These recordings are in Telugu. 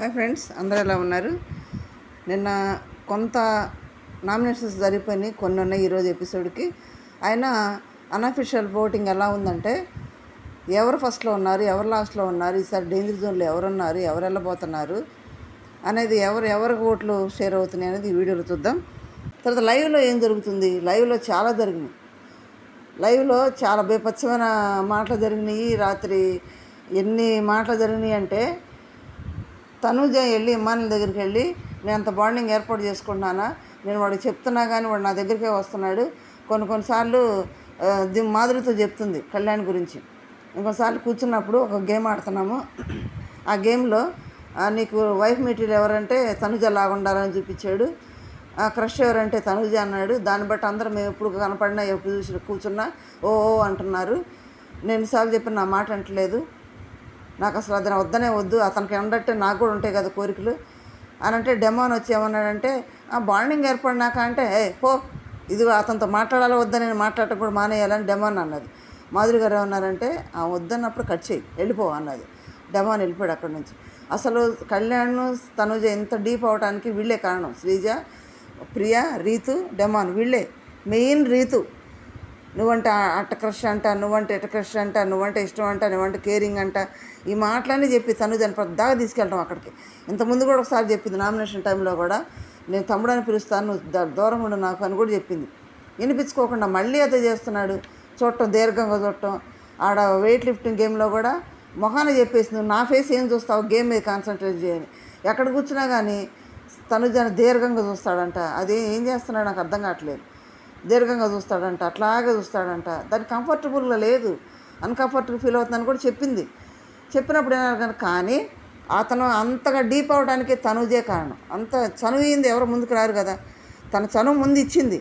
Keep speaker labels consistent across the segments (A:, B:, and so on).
A: హాయ్ ఫ్రెండ్స్, అందరూ ఎలా ఉన్నారు? నిన్న కొంత నామినేషన్స్ జరిగిపోయినాయి, కొన్ని ఉన్నాయి ఈరోజు ఎపిసోడ్కి. అయినా అన్అఫిషియల్ ఓటింగ్ ఎలా ఉందంటే, ఎవరు ఫస్ట్లో ఉన్నారు, ఎవరు లాస్ట్లో ఉన్నారు, ఈసారి డేంజర్ జోన్లో ఎవరున్నారు, ఎవరు వెళ్ళబోతున్నారు అనేది, ఎవరికి ఓట్లు షేర్ అవుతున్నాయి అనేది ఈ వీడియోలో చూద్దాం. తర్వాత లైవ్లో ఏం జరుగుతుంది, లైవ్లో చాలా జరిగినాయి. లైవ్లో చాలా బేపచ్చమైన మాటలు జరిగినాయి. రాత్రి ఎన్ని మాటలు జరిగినాయి అంటే, తనూజ వెళ్ళి ఇమ్మానుల దగ్గరికి వెళ్ళి, నేను అంత బాండింగ్ ఏర్పాటు చేసుకుంటున్నానా, నేను వాడికి చెప్తున్నా కానీ వాడు నా దగ్గరికే వస్తున్నాడు. కొన్నిసార్లు మాధురితో చెప్తుంది కళ్యాణ్ గురించి. ఇంకొకసార్లు కూర్చున్నప్పుడు ఒక గేమ్ ఆడుతున్నాము, ఆ గేమ్లో నీకు వైఫ్ మెటీరియల్ ఎవరంటే తనుజ లాగా ఉండాలని చూపించాడు, క్రష్ ఎవరంటే తనుజ అన్నాడు. దాన్ని బట్టి అందరూ మేము ఎప్పుడు కనపడినా ఎప్పుడు చూసి కూర్చున్నా ఓ అంటున్నారు. నేను సార్లు చెప్పిన నా మాట అంటలేదు, నాకు అసలు అది వద్దనే వద్దు, అతనికి ఉండట్టే నాకు కూడా ఉంటాయి కదా కోరికలు అని అంటే, డెమోన్ వచ్చి ఏమన్నాడంటే, బాండింగ్ ఏర్పడినాక అంటే పో, ఇది అతనితో మాట్లాడాలి వద్దని, నేను మాట్లాడటం కూడా మానేయాలని డెమోన్ అన్నది. మాధురి గారు ఏమన్నారంటే, వద్దన్నప్పుడు కట్ చేయి వెళ్ళిపో అన్నది. డెమోన్ వెళ్ళిపోయాడు అక్కడి నుంచి. అసలు కళ్యాణ్ తనుజ ఇంత డీప్ అవడానికి వీళ్ళే కారణం. శ్రీజ, ప్రియ, రీతు, డెమోన్ వీళ్ళే మెయిన్. రీతు నువ్వంటే అట్ట క్రష్ అంట, నువ్వంటే ఎట క్రష్ అంట, నువ్వంటే ఇష్టం అంట, నువ్వంటే కేరింగ్ అంట, ఈ మాటలన్నీ చెప్పి తనుజని పెద్దగా తీసుకెళ్ళటం అక్కడికి. ఇంతకుముందు కూడా ఒకసారి చెప్పింది నామినేషన్ టైంలో కూడా, నేను తమ్ముడని పిలుస్తాను, నువ్వు దూరం ఉండు నాకు అని కూడా చెప్పింది. వినిపించుకోకుండా మళ్ళీ అదే చేస్తున్నాడు. చూడటం, దీర్ఘంగా చూడటం. ఆడ వెయిట్ లిఫ్టింగ్ గేమ్లో కూడా మొహాన్ని చెప్పేసి, నువ్వు నా ఫేస్ ఏం చూస్తావు, గేమ్ మీద కాన్సన్ట్రేట్ చేయని. ఎక్కడ కూర్చున్నా కానీ తనుజని దీర్ఘంగా చూస్తాడంట. అది ఏం చేస్తున్నాడు నాకు అర్థం కావట్లేదు. దీర్ఘంగా చూస్తాడంట, అట్లాగే చూస్తాడంట. దానికి కంఫర్టబుల్గా లేదు, అన్కంఫర్టబుల్ ఫీల్ అవుతుందని కూడా చెప్పింది. చెప్పినప్పుడు ఏమన్నా కానీ అతను అంతగా డీప్ అవడానికి తనుజే కారణం. అంత చనువింది ఎవరు ముందుకు రారు కదా, తన చనువు ముందు ఇచ్చింది.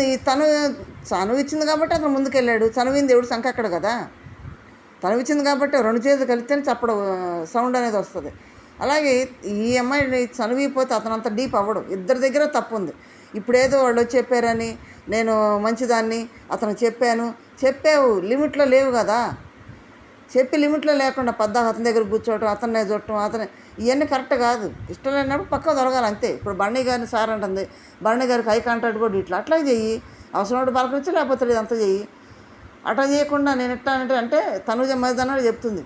A: ఈ చనువు ఇచ్చింది కాబట్టి అతను ముందుకెళ్ళాడు. చనువింది ఎవడు సంకక్కడ కదా, తనువు ఇచ్చింది కాబట్టి రెండు చేతులు కలిస్తేనే చప్పడం సౌండ్ అనేది వస్తుంది. అలాగే ఈ అమ్మాయి చనువిపోతే అతను అంత డీప్ అవ్వడు. ఇద్దరి దగ్గర తప్పు ఉంది. ఇప్పుడేదో వాళ్ళు చెప్పారని నేను మంచిదాన్ని అతను చెప్పావు, లిమిట్లో లేవు కదా. చెప్పి లిమిట్లో లేకుండా అతని దగ్గర కూర్చోవటం, అతన్నే చూడటం, ఇవన్నీ కరెక్ట్ కాదు. ఇష్టం లేనప్పుడు పక్క దొరకాలి అంతే. ఇప్పుడు బండి గారిని సార్ అంటుంది, బండి గారికి హై కాంటాక్ట్ కూడా అట్లా చెయ్యి, అవసరం పలకరించి లేకపోతే ఇదంతా చెయ్యి. అట్లా చేయకుండా నేను ఎట్లా అంటే తనుజ మైదానాలు చెప్తుంది,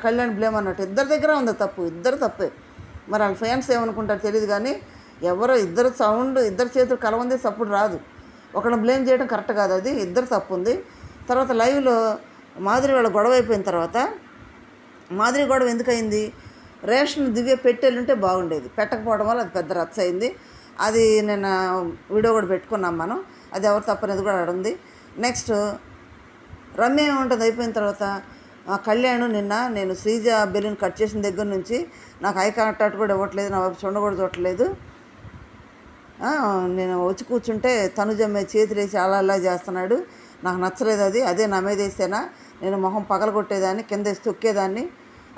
A: కళ్యాణ్ బ్లేమ్ అన్నట్టు. ఇద్దరి దగ్గర ఉంది తప్పు, ఇద్దరు తప్పే. మరి వాళ్ళ ఫ్యాన్స్ ఏమనుకుంటారు తెలియదు కానీ, ఎవరో ఇద్దరు ఇద్దరు చేతులు కలవంది సప్పుడు రాదు. ఒకరిని బ్లేమ్ చేయడం కరెక్ట్ కాదు, అది ఇద్దరు తప్పు ఉంది. తర్వాత లైవ్లో మాధురి వాళ్ళ గొడవ అయిపోయిన తర్వాత, మాధురి గొడవ ఎందుకయింది, రేషన్ దివ్య పెట్టెళ్ళుంటే బాగుండేది, పెట్టకపోవడం వల్ల అది పెద్ద రచ్చ అయింది. అది నేను వీడియో కూడా పెట్టుకున్నాం మనం, అది ఎవరు తప్పనేది కూడా అడుంది. నెక్స్ట్ రమ్య ఏముంటుంది అయిపోయిన తర్వాత, కళ్యాణ్ నిన్న నేను శ్రీజ బెలూన్ కట్ చేసిన దగ్గర నుంచి నాకు ఐ కాంటాక్ట్ కూడా ఇవ్వట్లేదు, నా వైపు చూడ కూడా చూడట్లేదు. నేను వచ్చి కూర్చుంటే తనుజమ్మ చేతులేసి అలా చేస్తున్నాడు, నాకు నచ్చలేదు. అదే నా మీద వేస్తేనా నేను మొహం పగలగొట్టేదాన్ని, కింద వేసి తొక్కేదాన్ని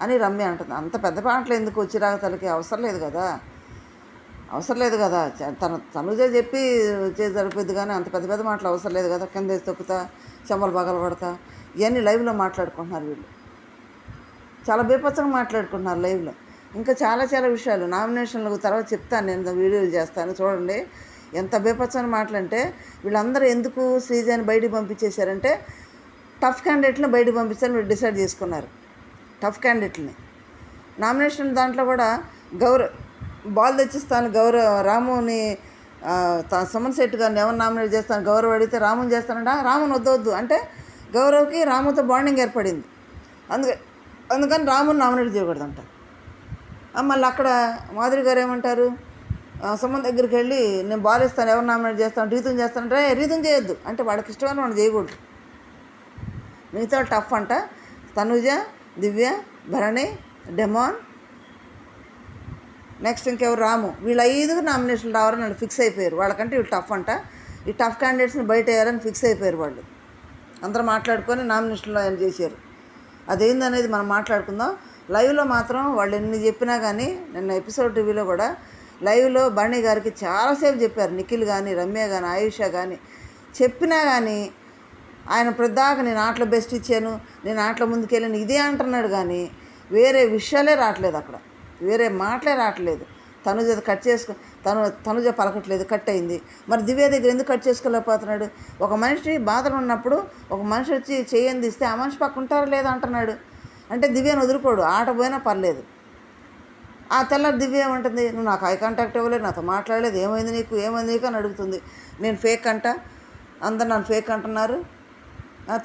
A: అని రమ్య అంటుంది. అంత పెద్ద పాటలు ఎందుకు వచ్చిరాక తనకి అవసరం లేదు కదా. తనుజ చెప్పి చేసి సరిపోద్ది కానీ అంత పెద్ద మాటలు అవసరం లేదు కదా. కింద వేసి తొక్కుతా, చెమ్మలు పగలగొడతా, ఇవన్నీ లైవ్లో మాట్లాడుకుంటున్నారు వీళ్ళు. చాలా బేపచ్చంగా మాట్లాడుకుంటున్నారు లైవ్లో. ఇంకా చాలా విషయాలు నామినేషన్లకు తర్వాత చెప్తాను, నేను వీడియోలు చేస్తాను చూడండి. ఎంత బేపచ్చని మాటలంటే, వీళ్ళందరూ ఎందుకు శ్రీజని బయటికి పంపించేశారంటే, టఫ్ క్యాండిడేట్ని బయటికి పంపించాలని వీళ్ళు డిసైడ్ చేసుకున్నారు. టఫ్ క్యాండిడేట్ని నామినేషన్ దాంట్లో కూడా బాల్ తెచ్చిస్తాను రాముని సుమన్ శెట్టి గారిని ఎవరు నామినేట్ చేస్తాను, గౌరవ్ అడిగితే రాముని చేస్తానంట. రాముని వద్దు అంటే గౌరవ్కి రాముతో బాండింగ్ ఏర్పడింది, అందుకని రాముని నామినేట్ చేయకూడదంట. మళ్ళీ అక్కడ మాధురి గారు ఏమంటారు, సుమన్ దగ్గరికి వెళ్ళి నేను బాల్ ఇస్తాను, ఎవరు నామినేట్ చేస్తాను, రీతుని చేస్తానంటే రీతుని చేయొద్దు అంటే వాడికి ఇష్టమైన వాడిని చేయకూడదు. మిగతా టఫ్ అంట. తనుజ, దివ్య, భరణి, డెమాన్, నెక్స్ట్ ఇంకెవరు రాము, వీళ్ళు 5 నామినేషన్లు రావాలని వాళ్ళు ఫిక్స్ అయిపోయారు. వాళ్ళకంటే వీళ్ళు టఫ్ అంట. ఈ టఫ్ క్యాండిడేట్స్ని బయట వేయాలని ఫిక్స్ అయిపోయారు వాళ్ళు. అందరూ మాట్లాడుకొని నామినేషన్లో ఆయన చేశారు. అదేందనేది మనం మాట్లాడుకుందాం. లైవ్లో మాత్రం వాళ్ళు ఎన్ని చెప్పినా కానీ, నిన్న ఎపిసోడ్ టీవీలో కూడా లైవ్లో బర్నీ గారికి చాలాసేపు చెప్పారు. నిఖిల్ కానీ, రమ్య కానీ, ఆయుష కానీ చెప్పినా కానీ ఆయన ప్రదాకా నేను ఆటలో బెస్ట్ ఇచ్చాను, నేను ఆటలో ముందుకెళ్ళాను ఇదే అంటున్నాడు కానీ వేరే విషయాలే రావట్లేదు అక్కడ. వేరే మాటలే రావట్లేదు. తనుజ కట్ చేసుకో తనుజ పలకట్లేదు, కట్ అయింది. మరి దివ్య దగ్గర ఎందుకు కట్ చేసుకోలేకపోతున్నాడు? ఒక మనిషి బాధలు ఉన్నప్పుడు ఒక మనిషి వచ్చి చేయంది ఇస్తే ఆ మనిషి పక్క ఉంటారా లేదా అంటున్నాడు. అంటే దివ్యను వదులుకోడు, ఆట పోయినా పర్లేదు. ఆ తెల్లారి దివ్య ఏమంటుంది, నువ్వు నాకు ఐ కాంటాక్ట్ ఇవ్వలేదు, నాతో మాట్లాడలేదు, ఏమైంది నీకు అని అడుగుతుంది. నేను ఫేక్ అంట, అందరు నన్ను ఫేక్ అంటున్నారు,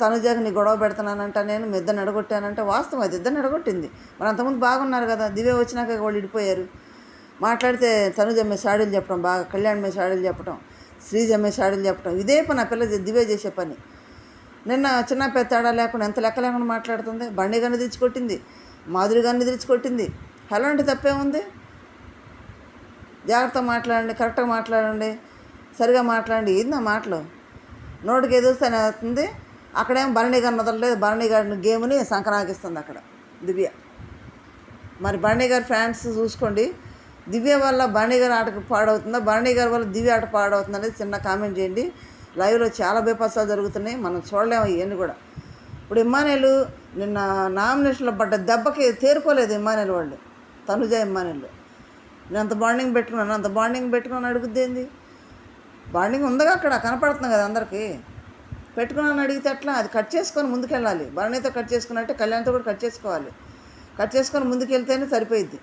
A: తనుజాకి నీ గొడవ పెడుతున్నానంట, నేను మీ ఇద్దరిని ఎడగొట్టానంటే వాస్తవం, అది ఇద్దరిని ఎడగొట్టింది. మరి అంతకుముందు బాగున్నారు కదా, దివ్య వచ్చినాక వాళ్ళు విడిపోయారు. మాట్లాడితే తనుజ మీద సాడీలు చెప్పడం, బాగా కళ్యాణ్ మీద సాడీలు చెప్పడం, శ్రీజ మీద సాడీలు చెప్పడం, ఇదే పని ఆ పిల్ల దివ్య చేసే పని. నిన్న చిన్న పెద్ద తేడా లేకుండా ఎంత లెక్క లేకుండా మాట్లాడుతుంది. బండి గారిని తెచ్చికొట్టింది, మాధురి గారిని తెచ్చికొట్టింది. హలో అంటే తప్పే ఉంది? జాగ్రత్తగా మాట్లాడండి, కరెక్ట్గా మాట్లాడండి, సరిగా మాట్లాడండి. ఏంది ఆ మాటలు? నోటికి ఎదుస్తానే వస్తుంది. అక్కడేమో భరణి గారిని వదలలేదు, భరణి గారిని గేమ్ని సంక్రాంతిస్తుంది అక్కడ దివ్య. మరి భరణి గారి ఫ్యాన్స్ చూసుకోండి, దివ్య వల్ల భరణి గారి ఆటకు పాడవుతుందా, భరణి గారి వల్ల దివ్య ఆట పాడవుతుంది అనేది చిన్న కామెంట్ చేయండి. లైవ్లో చాలా బేపత్సాలు జరుగుతున్నాయి, మనం చూడలేము ఇవన్నీ కూడా. ఇప్పుడు ఇమ్మానేలు నిన్న నామినేషన్లో పడ్డ దెబ్బకి తేరుకోలేదు ఇమ్మానేలు వాళ్ళు, తనుజ ఇమ్మానేలు. నేను అంత బాండింగ్ పెట్టుకున్నాను అడుగుద్ది ఏంది? బాండింగ్ ఉందిగా అక్కడ కనపడుతుంది కదా అందరికీ. పెట్టుకున్నాను అడిగితే ఎట్లా? అది కట్ చేసుకొని ముందుకెళ్ళాలి. భరణితో కట్ చేసుకున్నట్టే కళ్యాణ్తో కూడా కట్ చేసుకోవాలి. కట్ చేసుకొని ముందుకెళ్తేనే సరిపోయిద్ది.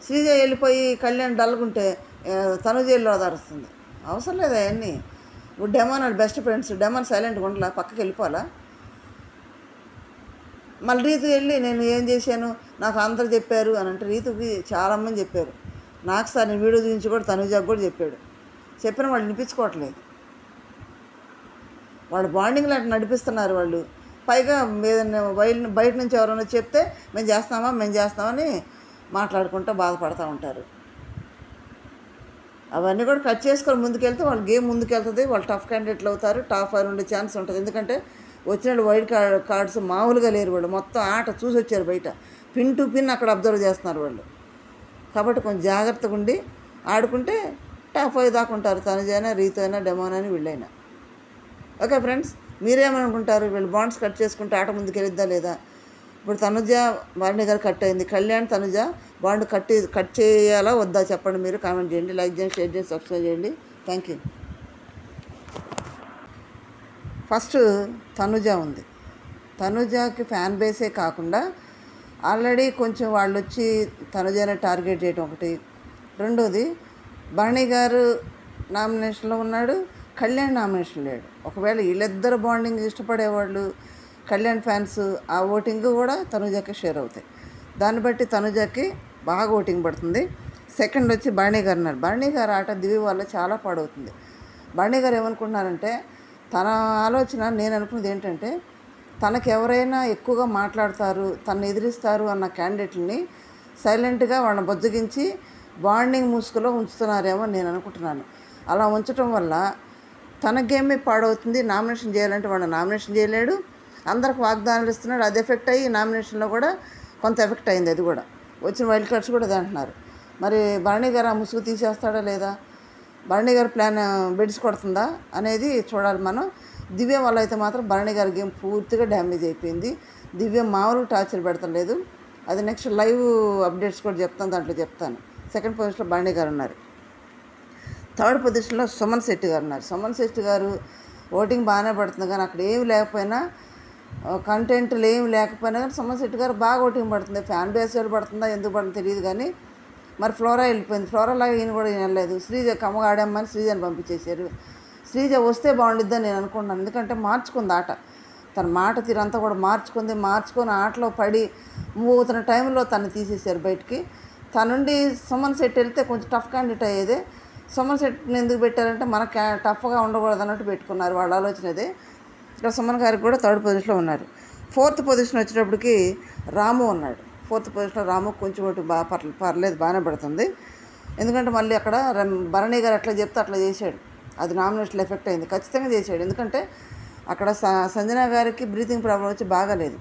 A: శ్రీజ వెళ్ళిపోయి కళ్యాణ్ డల్గుంటే తనుజ వెళ్ళి ఓదారుస్తుంది. అవసరం లేదు అవన్నీ. ఇప్పుడు డెమాన్ వాళ్ళు బెస్ట్ ఫ్రెండ్స్, డెమాన్ సైలెంట్గా ఉండలా, పక్కకి వెళ్ళిపోవాలా? మళ్ళీ రీతు వెళ్ళి నేను ఏం చేశాను నాకు అందరు చెప్పారు అని అంటే, రీతుకి చాలామంది చెప్పారు. నాకు సార్ నేను వీడియో చూపించి కూడా తనుజాకు కూడా చెప్పాడు. చెప్పిన వాళ్ళు వినిపించుకోవట్లేదు. వాళ్ళు బాండింగ్లో అట్లా నడిపిస్తున్నారు వాళ్ళు. పైగా ఏదైనా బయట నుంచి ఎవరైనా చెప్తే మేము చేస్తామని మాట్లాడుకుంటూ బాధపడుతూ ఉంటారు. అవన్నీ కూడా కట్ చేసుకొని ముందుకెళ్తే వాళ్ళ గేమ్ ముందుకెళ్తుంది, వాళ్ళు టఫ్ క్యాండిడేట్లు అవుతారు, టాప్ 5 ఉండే ఛాన్స్ ఉంటుంది. ఎందుకంటే వచ్చిన వైల్డ్ కార్డ్స్ మామూలుగా లేరు వాళ్ళు, మొత్తం ఆట చూసి వచ్చారు బయట, పిన్ టు పిన్ అక్కడ అబ్జర్వ్ చేస్తున్నారు వాళ్ళు. కాబట్టి కొంచెం జాగ్రత్తగా ఉండి ఆడుకుంటే టాప్ 5 దాకా ఉంటారు, తనుజైనా రీతు అయినా డెమోన్ అయినా వీళ్ళైనా. Okay friends, మీరేమనుకుంటారు? వీళ్ళు బాండ్స్ కట్ చేసుకుంటే ఆట ముందుకు వెళ్ళిద్దా లేదా? ఇప్పుడు తనుజ భరణి గారు కట్ అయింది, కళ్యాణ్ తనుజ బాండ్ కట్ చేయాలా వద్దా చెప్పండి. మీరు కామెంట్ చేయండి, లైక్ చేయండి, షేర్ చేయండి, సబ్స్క్రైబ్ చేయండి. Thank you. ఫస్ట్ తనుజ ఉంది. తనుజకి ఫ్యాన్ బేసే కాకుండా ఆల్రెడీ కొంచెం వాళ్ళు వచ్చి తనుజని టార్గెట్ చేయడం ఒకటి. రెండోది భరణి గారు నామినేషన్లో ఉన్నాడు, కళ్యాణ్ నామినేషన్ లేడు. ఒకవేళ వీళ్ళిద్దరు బాండింగ్ ఇష్టపడేవాళ్ళు కళ్యాణ్ ఫ్యాన్స్, ఆ ఓటింగ్ కూడా తనుజకి షేర్ అవుతాయి. దాన్ని బట్టి తనుజకి బాగా ఓటింగ్ పడుతుంది. సెకండ్ వచ్చి భరణి గారు ఉన్నారు. భరణి గారు ఆట దివి వల్ల చాలా పాడవుతుంది. భరణి గారు ఏమనుకుంటున్నారంటే, తన ఆలోచన నేను అనుకున్నది ఏంటంటే, తనకు ఎవరైనా ఎక్కువగా మాట్లాడతారు, తను ఎదిరిస్తారు అన్న క్యాండిడేట్ని సైలెంట్గా వాళ్ళని బొజ్జగించి బాండింగ్ ముసుగులో ఉంచుతున్నారేమో నేను అనుకుంటున్నాను. అలా ఉంచడం వల్ల తన గేమే పాడవుతుంది. నామినేషన్ చేయాలంటే వాడు నామినేషన్ చేయలేడు, అందరికి వాగ్దానాలు ఇస్తున్నాడు. అది ఎఫెక్ట్ అయ్యి నామినేషన్లో కూడా కొంత ఎఫెక్ట్ అయింది. అది కూడా వచ్చిన వైల్డ్ కార్డ్స్ కూడా అది అంటున్నారు. మరి భరణి గారు ఆ ముసుగు తీసేస్తాడా లేదా, భరణి గారి ప్లాన్ బెడ్స్ కొడుతుందా అనేది చూడాలి మనం. దివ్య వల్ల అయితే మాత్రం భరణి గారి గేమ్ పూర్తిగా డ్యామేజ్ అయిపోయింది. దివ్య మామూలుగా టార్చర్ పెడతాం లేదు. అది నెక్స్ట్ లైవ్ అప్డేట్స్ కూడా చెప్తాను, దాంట్లో చెప్తాను. సెకండ్ పొజిషన్లో భరణి గారు ఉన్నారు. థర్డ్ పొజిషన్లో సుమన్ శెట్టి గారు ఉన్నారు. సుమన్ శెట్టి గారు ఓటింగ్ బాగానే పడుతుంది, కానీ అక్కడ ఏమి లేకపోయినా, కంటెంట్లు ఏమి లేకపోయినా కానీ సుమన్ శెట్టి గారు బాగా ఓటింగ్ పడుతుంది. ఫ్యాన్ బేస్ పడుతుందా ఎందుకు పడుతుందో తెలియదు, కానీ మరి ఫ్లోరా వెళ్ళిపోయింది. ఫ్లోరా లాగా ఈయన కూడా వెళ్ళలేదు. శ్రీజ కమ్మగా ఆడామని శ్రీజని పంపించేశారు. శ్రీజ వస్తే బాగుండిద్దని నేను అనుకుంటున్నాను. ఎందుకంటే మార్చుకుంది ఆట, తన మాట తీరంతా కూడా మార్చుకొని ఆటలో పడి మూవ్ అవుతున్న టైంలో తను తీసేశారు బయటికి. తన నుండి సుమన్ శెట్టి వెళ్తే కొంచెం టఫ్ క్యాండిడేట్ అయ్యేది. సుమన్ శెట్టిని ఎందుకు పెట్టారంటే మనకు టఫ్గా ఉండకూడదు అన్నట్టు పెట్టుకున్నారు, వాళ్ళ ఆలోచన అదే. ఇక్కడ సుమన్ గారికి కూడా థర్డ్ పొజిషన్లో ఉన్నారు. ఫోర్త్ పొజిషన్ వచ్చేటప్పటికి రాము ఉన్నాడు. ఫోర్త్ పొజిషన్లో రాము కొంచెం ఒకటి బాగా పర్లేదు, బాగానే పడుతుంది. ఎందుకంటే మళ్ళీ అక్కడ భరణి గారు ఎట్లా చెప్తే అట్లా చేశాడు, అది నామినేషన్ ఎఫెక్ట్ అయింది, ఖచ్చితంగా చేశాడు. ఎందుకంటే అక్కడ సంజన గారికి బ్రీతింగ్ ప్రాబ్లం వచ్చి బాగాలేదు,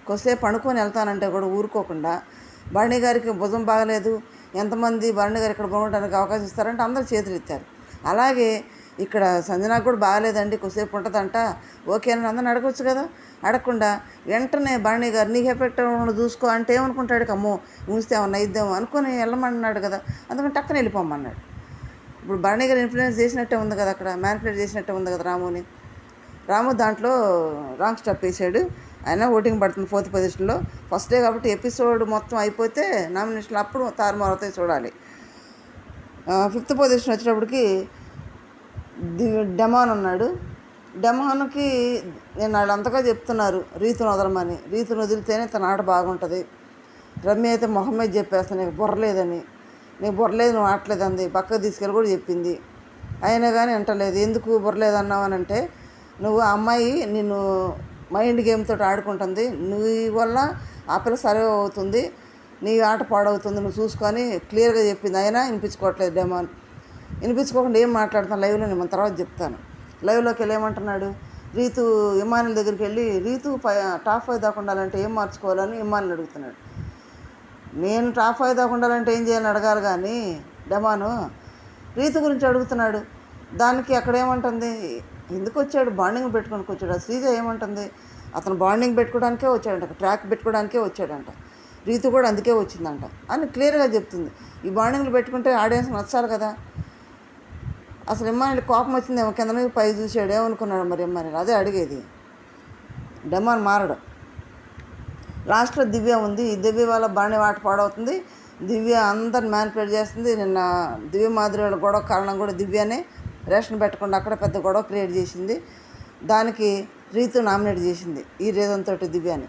A: కొద్దిసేపు పడుకొని వెళ్తానంటే కూడా ఊరుకోకుండా భరణి గారికి భుజం బాగలేదు, ఎంతమంది భరణి గారు ఇక్కడ బాగుండడానికి అవకాశం ఇస్తారంటే అందరూ చేతులు ఎత్తారు. అలాగే ఇక్కడ సంజనాకు కూడా బాగాలేదండి, కొద్దిసేపు ఉంటుందంట, ఓకే అని అందరిని అడగొచ్చు కదా. అడగకుండా వెంటనే బాణి గారు నీకు ఎఫెక్ట్ చూసుకో అంటే ఏమనుకుంటాడు, అమ్మో ఉంచితే ఏమన్నా ఇద్దాము అనుకొని వెళ్ళమన్నాడు కదా, అందుకని టక్కన వెళ్ళిపోమన్నాడు. ఇప్పుడు బాణి గారు ఇన్ఫ్లుయెన్స్ చేసినట్టే ఉంది కదా, అక్కడ మ్యానిపులేట్ చేసినట్టే ఉంది కదా రాముని. రాము దాంట్లో రాంగ్ స్టెప్ వేసాడు. ఆయన ఓటింగ్ పడుతుంది 4th పొజిషన్లో. ఫస్ట్ డే కాబట్టి ఎపిసోడ్ మొత్తం అయిపోతే నామినేషన్లు అప్పుడు తారుమారుతాయి, చూడాలి. 5th పొజిషన్ వచ్చేటప్పటికి డెమాన్ ఉన్నాడు. డెమాన్కి నేను వాళ్ళు అంతగా చెప్తున్నారు రీతును వదలమని. రీతును వదిలితేనే తన ఆట బాగుంటుంది. రమ్య అయితే మొహం మీద చెప్పేస్తాను నీకు బుర్రలేదని. నీకు బుర్రలేదు, నువ్వు ఆటలేదు అంది. పక్కకు తీసుకెళ్ళి కూడా చెప్పింది. అయినా కానీ వింటలేదు. ఎందుకు బుర్రలేదు అన్నావనంటే, నువ్వు ఆ అమ్మాయి నిన్ను మైండ్ గేమ్ తోటి ఆడుకుంటుంది, నీ వల్ల ఆ పిల్ల సర్వే అవుతుంది, నీ ఆట పాడవుతుంది, నువ్వు చూసుకొని క్లియర్గా చెప్పింది. అయినా వినిపించుకోవట్లేదు డెమాన్. వినిపించుకోకుండా ఏం మాట్లాడుతాను లైవ్లో, నేను తర్వాత చెప్తాను. లైవ్లోకి వెళ్ళి ఏమంటున్నాడు, రీతు ఇమానుల దగ్గరికి వెళ్ళి రీతు టాప్ 5 దాకా ఉండాలంటే ఏం మార్చుకోవాలని ఇమానులు అడుగుతున్నాడు. నేను టాప్ 5 దాకా ఉండాలంటే ఏం చేయాలని అడగాలి కానీ డెమాను రీతు గురించి అడుగుతున్నాడు. దానికి అక్కడ ఏమంటుంది, ఎందుకు వచ్చాడు, బాండింగ్ పెట్టుకోనికి వచ్చాడు. శ్రీజ ఏమంటుంది, అతను బాండింగ్ పెట్టుకోవడానికే వచ్చాడంట, ట్రాక్ పెట్టుకోవడానికే వచ్చాడంట, రీతు కూడా అందుకే వచ్చిందంట అని క్లియర్గా చెప్తుంది. ఈ బాండింగ్లు పెట్టుకుంటే ఆడియన్స్ నచ్చాలి కదా. అసలు ఇమ్మాని కోపం వచ్చిందేమో, కింద మీద పై చూసాడు, ఏమనుకున్నాడు మరి ఇమ్మాని, అదే అడిగేది. డెమాన్ మారడం. లాస్ట్లో దివ్య ఉంది. ఈ దివ్య వల్ల బాణి ఆట పాడవుతుంది. దివ్య అందరిని మ్యానిపులేట్ చేస్తుంది. నిన్న దివ్య మాదిరి వాళ్ళ గొడవ కారణం కూడా దివ్యనే. రేషన్ పెట్టకుండా అక్కడ పెద్ద గొడవ క్రియేట్ చేసింది. దానికి రీతు నామినేట్ చేసింది ఈ రీజన్ తోటి దివ్యని.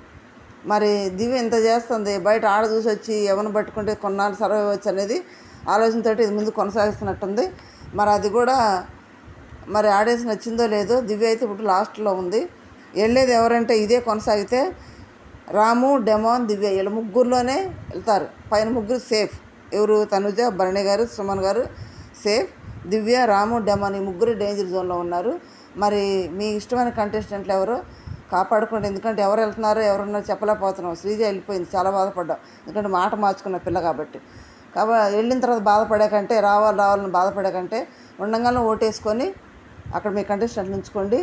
A: మరి దివ్య ఇంత చేస్తుంది, బయట ఆడ చూసి వచ్చి ఎవరిని పట్టుకుంటే కొన్నాళ్ళు సర్వే అవ్వచ్చు అనేది ఆలోచనతో ఇది ముందు కొనసాగిస్తున్నట్టుంది. మరి అది కూడా మరి ఆడియన్స్ నచ్చిందో లేదో. దివ్య అయితే ఇప్పుడు లాస్ట్లో ఉంది. వెళ్ళేది ఎవరంటే ఇదే కొనసాగితే రాము, డెమాన్, దివ్య వీళ్ళ ముగ్గురులోనే వెళ్తారు. పైన ముగ్గురు సేఫ్. ఎవరు, తనుజ, భరణి గారు, సుమన్ గారు సేఫ్. దివ్య, రాము, డెమాన్ ఈ ముగ్గురు డేంజర్ జోన్లో ఉన్నారు. మరి మీ ఇష్టమైన కంటెస్టెంట్లు ఎవరో కాపాడుకోండి. ఎందుకంటే ఎవరు వెళ్తున్నారో ఎవరున్నారో చెప్పలేకపోతున్నాం. శ్రీజ వెళ్ళిపోయింది, చాలా బాధపడ్డాం. ఎందుకంటే మాట మార్చుకున్న పిల్ల కాబట్టి. వెళ్ళిన తర్వాత బాధపడే కంటే, రావాలని బాధపడే కంటే ఉండగానే ఓటేసుకొని అక్కడ మీ కంటెస్టెంట్లు ఉంచుకోండి.